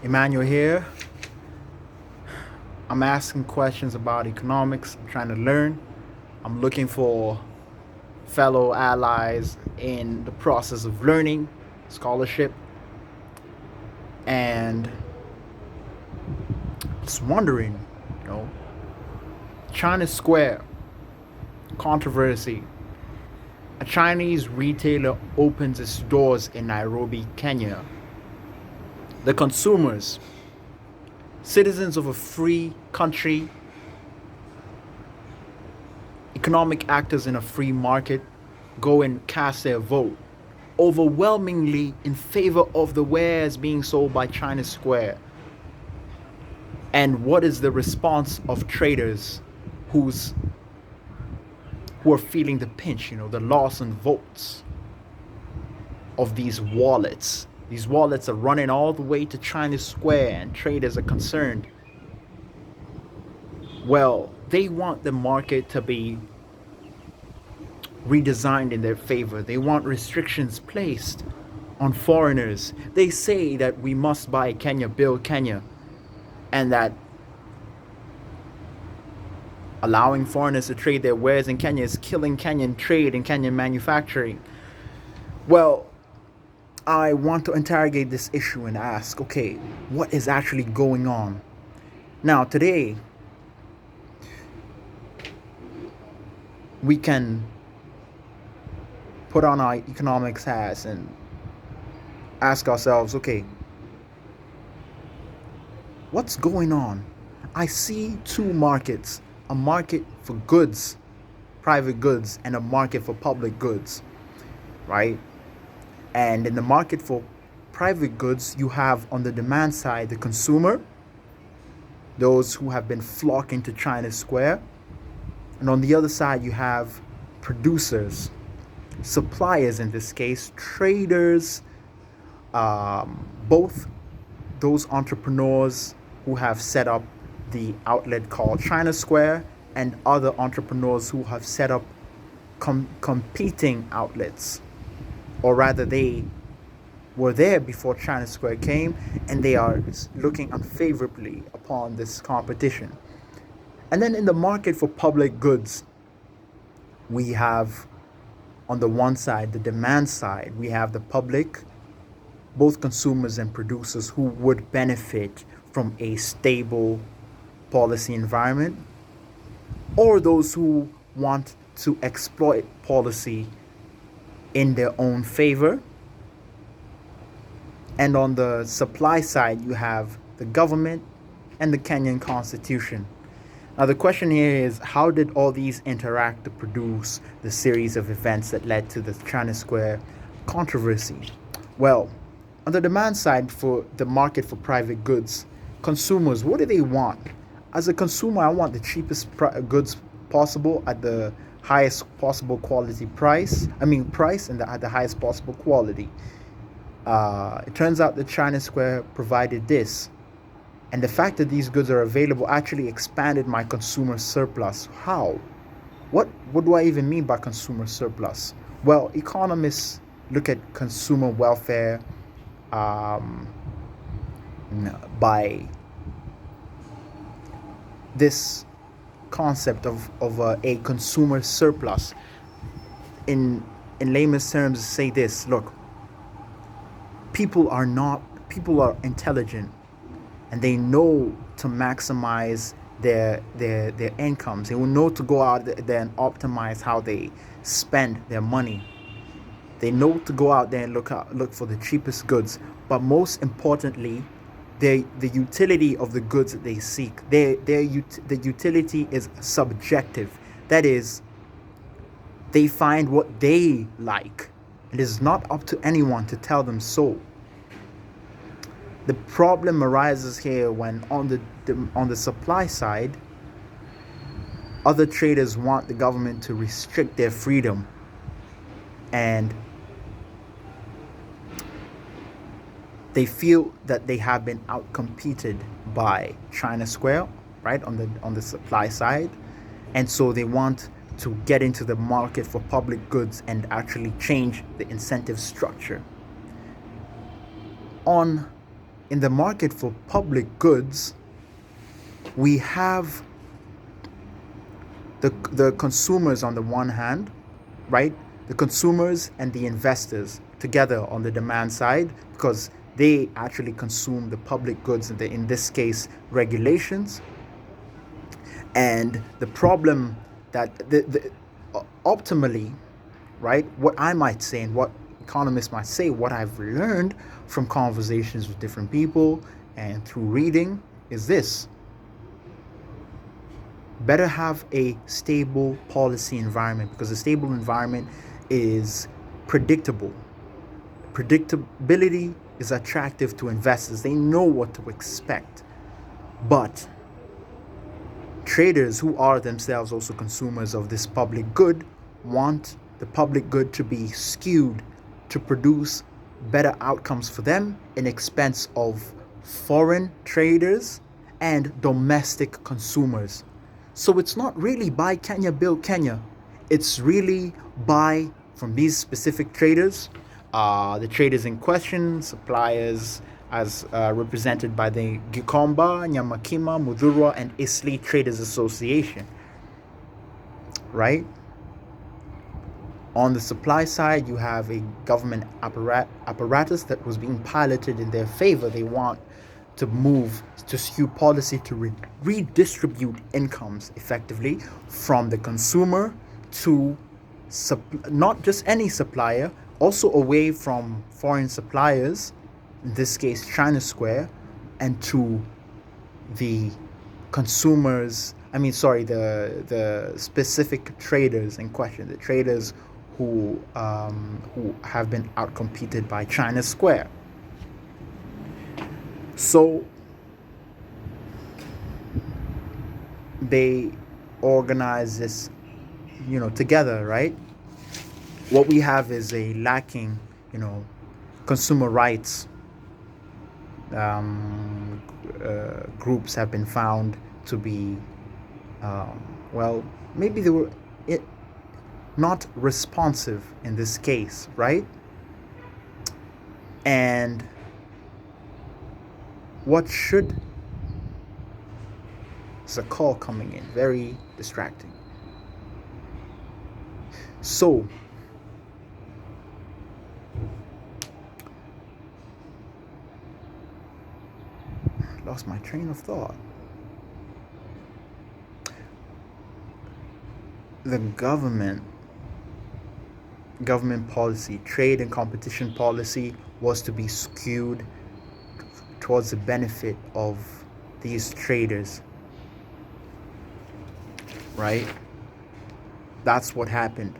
Emmanuel here. I'm asking questions about economics. I'm trying to learn. I'm looking for fellow allies in the process of learning, scholarship, and just wondering, you know, China Square controversy. A Chinese retailer opens its doors in Nairobi, Kenya. The consumers, citizens of a free country, economic actors in a free market, go and cast their vote overwhelmingly in favor of the wares being sold by China Square. And what is the response of traders who's who are feeling the pinch, the loss in votes of these wallets? These wallets are running all the way to China Square, and traders are concerned. Well, they want the market to be redesigned in their favor. They want restrictions placed on foreigners. They say that we must buy Kenya, build Kenya, and that allowing foreigners to trade their wares in Kenya is killing Kenyan trade and Kenyan manufacturing. Well, I want to interrogate this issue and ask, okay, what is actually going on? Now, today, we can put on our economics hats and ask ourselves, okay, what's going on? I see two markets, a market for goods, private goods, and a market for public goods, right? And in the market for private goods, you have on the demand side the consumer, those who have been flocking to China Square. And on the other side, you have producers, suppliers in this case, traders, both those entrepreneurs who have set up the outlet called China Square and other entrepreneurs who have set up competing outlets, or rather they were there before China Square came, and they are looking unfavorably upon this competition. And then in the market for public goods, we have on the one side, the demand side, we have the public, both consumers and producers who would benefit from a stable policy environment, or those who want to exploit policy in their own favor. And on the supply side, you have the government and the Kenyan constitution. Now, the question here is, how did all these interact to produce the series of events that led to the China Square controversy? Well, on the demand side for the market for private goods, consumers, what do they want? As a consumer, I want the cheapest goods possible at the highest possible quality price. And at the highest possible quality. It turns out that China Square provided this. And the fact that these goods are available actually expanded my consumer surplus. How? What do I even mean by consumer surplus? Well, economists look at consumer welfare by this concept of a consumer surplus. In layman's terms, say this: look, people are intelligent, and they know to maximize their incomes. They will know to go out there and optimize how they spend their money. They know to go out there and look for the cheapest goods, but most importantly, the utility of the goods that they seek. The utility is subjective. That is, they find what they like. It is not up to anyone to tell them so. The problem arises here when on the supply side, other traders want the government to restrict their freedom, and they feel that they have been outcompeted by China Square, right, on the supply side, and so they want to get into the market for public goods and actually change the incentive structure. On in the market for public goods, we have the consumers on the one hand, right? The consumers and the investors together on the demand side, because they actually consume the public goods, in this case, regulations. And the problem that optimally, right, what I might say and what economists might say, what I've learned from conversations with different people and through reading is this: better have a stable policy environment, because a stable environment is predictable. Predictability is attractive to investors. They know what to expect. But traders, who are themselves also consumers of this public good, want the public good to be skewed to produce better outcomes for them in expense of foreign traders and domestic consumers. So it's not really buy Kenya, build Kenya. It's really buy from these specific traders, the traders in question, suppliers as represented by the Gikomba, Nyamakima, Mudurwa, and Isli Traders Association, right? On the supply side, you have a government apparatus that was being piloted in their favor. They want to move to skew policy to redistribute incomes effectively from the consumer to not just any supplier, also away from foreign suppliers, in this case China Square, and to the consumers, the specific traders in question, the traders who have been outcompeted by China Square. So they organize this, together, right? What we have is a lacking, consumer rights. Groups have been found to be, maybe they were not responsive in this case, right? And what should... There's a call coming in, very distracting. So lost my train of thought. The government policy, trade and competition policy, was to be skewed towards the benefit of these traders, right? That's what happened.